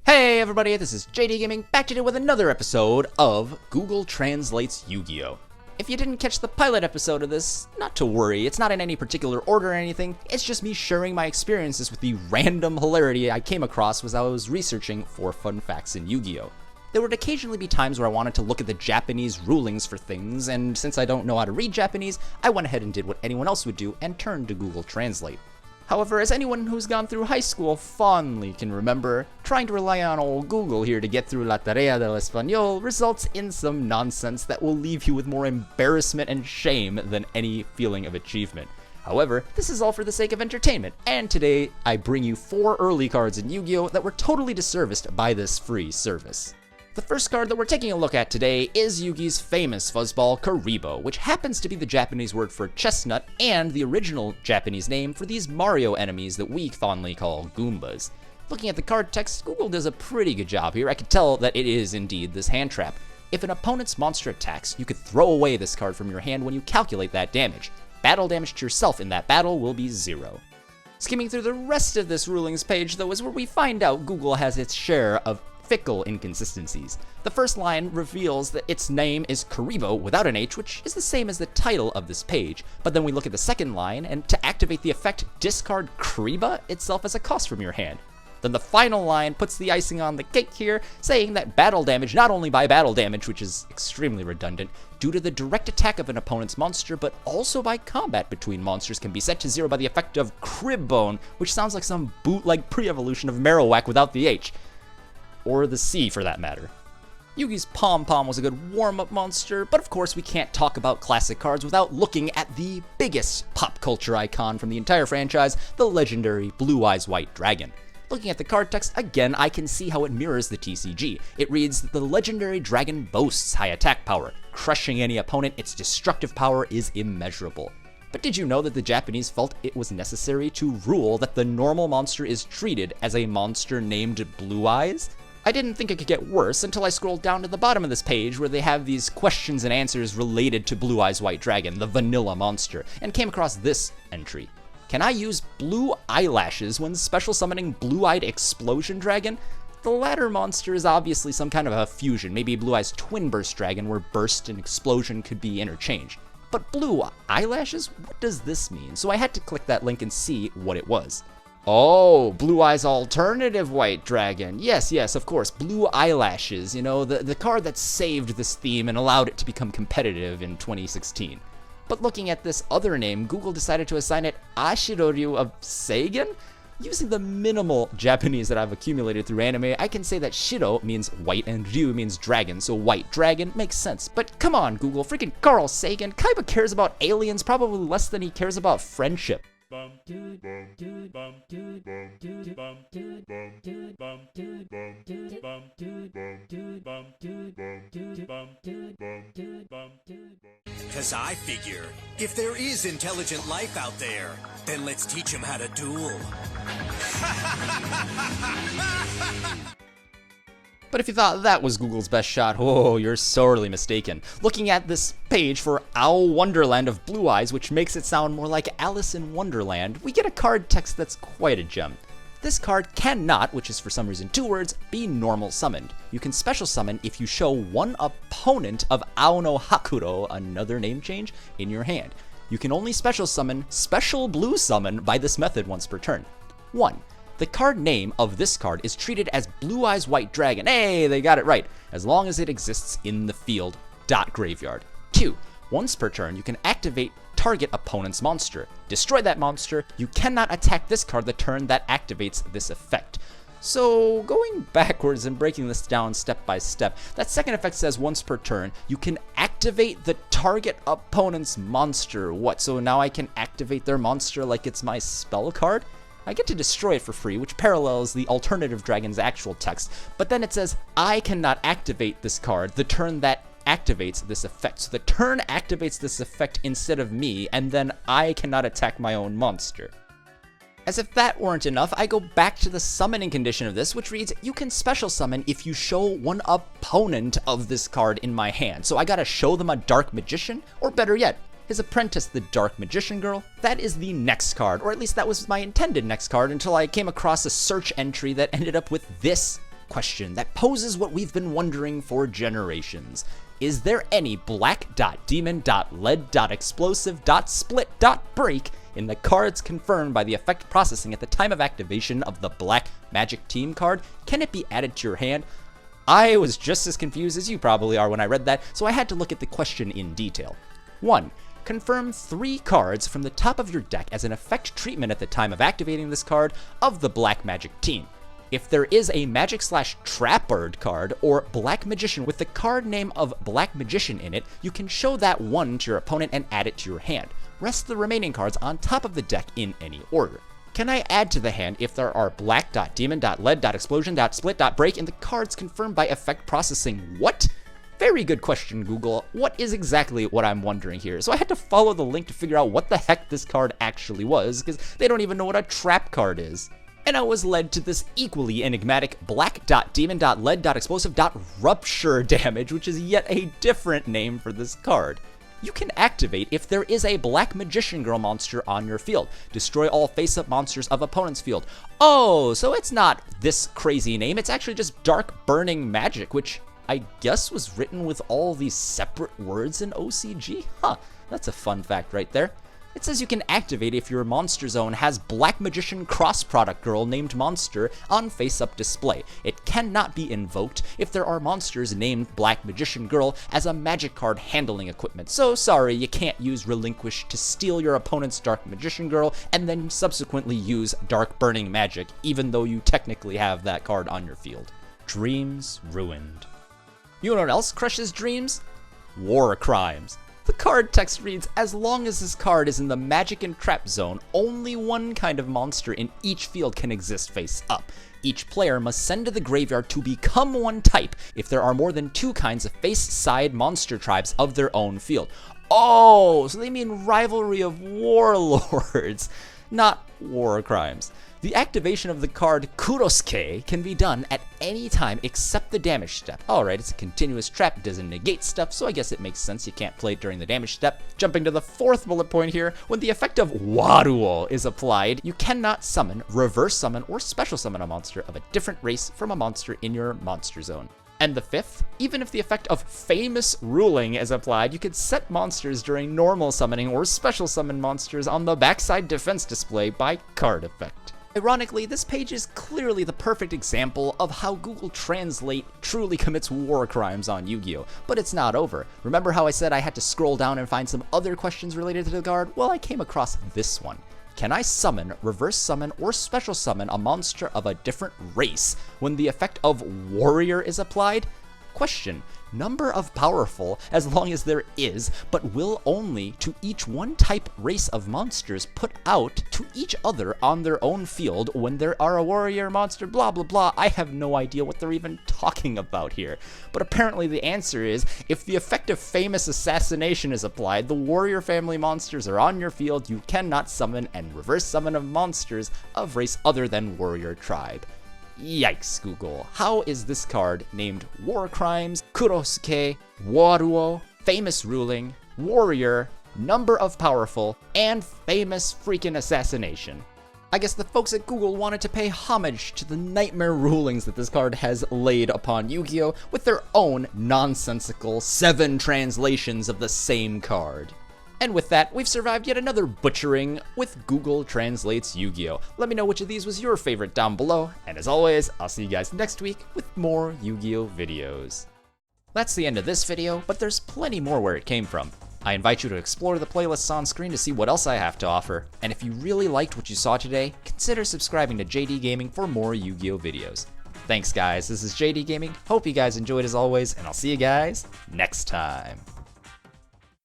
Hey everybody, this is JDGaming back today with another episode of Google Translates Yu-Gi-Oh! If you didn't catch the pilot episode of this, not to worry, it's not in any particular order or anything, it's just me sharing my experiences with the random hilarity I came across as I was researching for fun facts in Yu-Gi-Oh! There would occasionally be times where I wanted to look at the Japanese rulings for things, and since I don't know how to read Japanese, I went ahead and did what anyone else would do and turned to Google Translate. However, as anyone who's gone through high school fondly can remember, trying to rely on old Google here to get through La Tarea del Español results in some nonsense that will leave you with more embarrassment and shame than any feeling of achievement. However, this is all for the sake of entertainment, and today I bring you 4 early cards in Yu-Gi-Oh! That were totally disserviced by this free service. The first card that we're taking a look at today is Yugi's famous fuzzball Kuriboh, which happens to be the Japanese word for chestnut and the original Japanese name for these Mario enemies that we fondly call Goombas. Looking at the card text, Google does a pretty good job here. I can tell that it is indeed this hand trap. If an opponent's monster attacks, you could throw away this card from your hand when you calculate that damage. Battle damage to yourself in that battle will be 0. Skimming through the rest of this rulings page, though, is where we find out Google has its share of fickle inconsistencies. The first line reveals that its name is Kuriboh without an H, which is the same as the title of this page. But then we look at the second line, and to activate the effect, discard Kuriboh itself as a cost from your hand. Then the final line puts the icing on the cake here, saying that battle damage, not only by battle damage, which is extremely redundant, due to the direct attack of an opponent's monster, but also by combat between monsters, can be set to 0 by the effect of Kuriboh, which sounds like some bootleg pre-evolution of Marowak without the H. Or the C for that matter. Yugi's Pom-Pom was a good warm-up monster, but of course we can't talk about classic cards without looking at the biggest pop culture icon from the entire franchise, the legendary Blue Eyes White Dragon. Looking at the card text, again I can see how it mirrors the TCG. It reads that the legendary dragon boasts high attack power. Crushing any opponent, its destructive power is immeasurable. But did you know that the Japanese felt it was necessary to rule that the normal monster is treated as a monster named Blue Eyes? I didn't think it could get worse until I scrolled down to the bottom of this page where they have these questions and answers related to Blue Eyes White Dragon, the vanilla monster, and came across this entry. Can I use blue eyelashes when special summoning Blue-Eyed Explosion Dragon? The latter monster is obviously some kind of a fusion, maybe Blue Eyes Twin Burst Dragon where burst and explosion could be interchanged. But blue eyelashes? What does this mean? So I had to click that link and see what it was. Oh, Blue Eyes Alternative White Dragon. Yes, of course, Blue Eyelashes, you know, the card that saved this theme and allowed it to become competitive in 2016. But looking at this other name, Google decided to assign it Rivalry of Warlords? Using the minimal Japanese that I've accumulated through anime, I can say that Shiro means white and Ryu means dragon, so white dragon makes sense. But come on, Google, freaking Carl Sagan, Kaiba cares about aliens probably less than he cares about friendship. Cause I figure, if there is intelligent life out there, then let's teach them how to duel. But if you thought that was Google's best shot, oh, you're sorely mistaken. Looking at this page for Owl Wonderland of Blue Eyes, which makes it sound more like Alice in Wonderland, we get a card text that's quite a gem. This card cannot, which is for some reason 2 words, be normal summoned. You can special summon if you show one opponent of Ao no Hakuro, another name change, in your hand. You can only special summon Special Blue Summon by this method once per turn. 1. The card name of this card is treated as Blue Eyes White Dragon. Hey, they got it right. As long as it exists in the field. Graveyard. 2. Once per turn, you can activate target opponent's monster. Destroy that monster. You cannot attack this card the turn that activates this effect. So, going backwards and breaking this down step by step, that second effect says once per turn, you can activate the target opponent's monster. What, so now I can activate their monster like it's my spell card? I get to destroy it for free, which parallels the alternative dragon's actual text, but then it says, I cannot activate this card the turn that activates this effect. So the turn activates this effect instead of me, and then I cannot attack my own monster. As if that weren't enough, I go back to the summoning condition of this, which reads, you can special summon if you show one opponent of this card in my hand. So I gotta show them a Dark Magician, or better yet, his apprentice, the Dark Magician Girl. That is the next card, or at least that was my intended next card until I came across a search entry that ended up with this question that poses what we've been wondering for generations. Is there any black.demon.lead.explosive.split.break in the cards confirmed by the effect processing at the time of activation of the Black Magic Team card? Can it be added to your hand? I was just as confused as you probably are when I read that, so I had to look at the question in detail. 1. Confirm 3 cards from the top of your deck as an effect treatment at the time of activating this card of the Black Magic Team. If there is a Magic/Trapper card or Black Magician with the card name of Black Magician in it, you can show that one to your opponent and add it to your hand. Rest the remaining cards on top of the deck in any order. Can I add to the hand if there are black.demon.lead.explosion.split.break in the cards confirmed by effect processing? What? Very good question, Google. What is exactly what I'm wondering here? So I had to follow the link to figure out what the heck this card actually was, because they don't even know what a trap card is. And I was led to this equally enigmatic black.demon.lead.explosive.rupture damage, which is yet a different name for this card. You can activate if there is a Black Magician Girl monster on your field. Destroy all face-up monsters of opponent's field. Oh, so it's not this crazy name, it's actually just Dark Burning Magic, which I guess was written with all these separate words in OCG? Huh, that's a fun fact right there. It says you can activate if your monster zone has Black Magician Cross Product Girl named monster on face-up display. It cannot be invoked if there are monsters named Black Magician Girl as a magic card handling equipment. So sorry, you can't use Relinquish to steal your opponent's Dark Magician Girl and then subsequently use Dark Burning Magic, even though you technically have that card on your field. Dreams ruined. You know what else crushes dreams? War crimes. The card text reads, as long as this card is in the magic and trap zone, only one kind of monster in each field can exist face up. Each player must send to the graveyard to become one type if there are more than 2 kinds of face-side monster tribes of their own field. Oh, so they mean Rivalry of Warlords, not war crimes. The activation of the card 𝗪𝗧𝗧𝗧 can be done at any time except the damage step. Alright, it's a continuous trap, it doesn't negate stuff, so I guess it makes sense you can't play it during the damage step. Jumping to the 4th bullet point here, when the effect of 𝗪𝗧𝗪 is applied, you cannot summon, reverse summon, or special summon a monster of a different race from a monster in your monster zone. And the 5th, even if the effect of famous ruling is applied, you could set monsters during normal summoning or special summon monsters on the backside defense display by card effect. Ironically, this page is clearly the perfect example of how Google Translate truly commits war crimes on Yu-Gi-Oh! But it's not over. Remember how I said I had to scroll down and find some other questions related to the card? Well, I came across this one. Can I summon, reverse summon, or special summon a monster of a different race when the effect of warrior is applied? Question. Number of powerful, as long as there is, but will only to each one type race of monsters put out to each other on their own field when there are a warrior monster, blah blah blah. I have no idea what they're even talking about here. But apparently the answer is, if the effect of famous assassination is applied, the warrior family monsters are on your field, you cannot summon and reverse summon of monsters of race other than warrior tribe. Yikes, Google. How is this card named War Crimes, 𝗪𝗧𝗧𝗧𝗧, 𝗪𝗧𝗪, Famous Ruling, Warrior, Number of Powerful, and Famous Freaking Assassination? I guess the folks at Google wanted to pay homage to the nightmare rulings that this card has laid upon Yu-Gi-Oh! With their own nonsensical 7 translations of the same card. And with that, we've survived yet another butchering with Google Translates Yu-Gi-Oh! Let me know which of these was your favorite down below, and as always, I'll see you guys next week with more Yu-Gi-Oh! Videos. That's the end of this video, but there's plenty more where it came from. I invite you to explore the playlists on screen to see what else I have to offer, and if you really liked what you saw today, consider subscribing to JDGaming for more Yu-Gi-Oh! Videos. Thanks guys, this is JDGaming, hope you guys enjoyed as always, and I'll see you guys next time.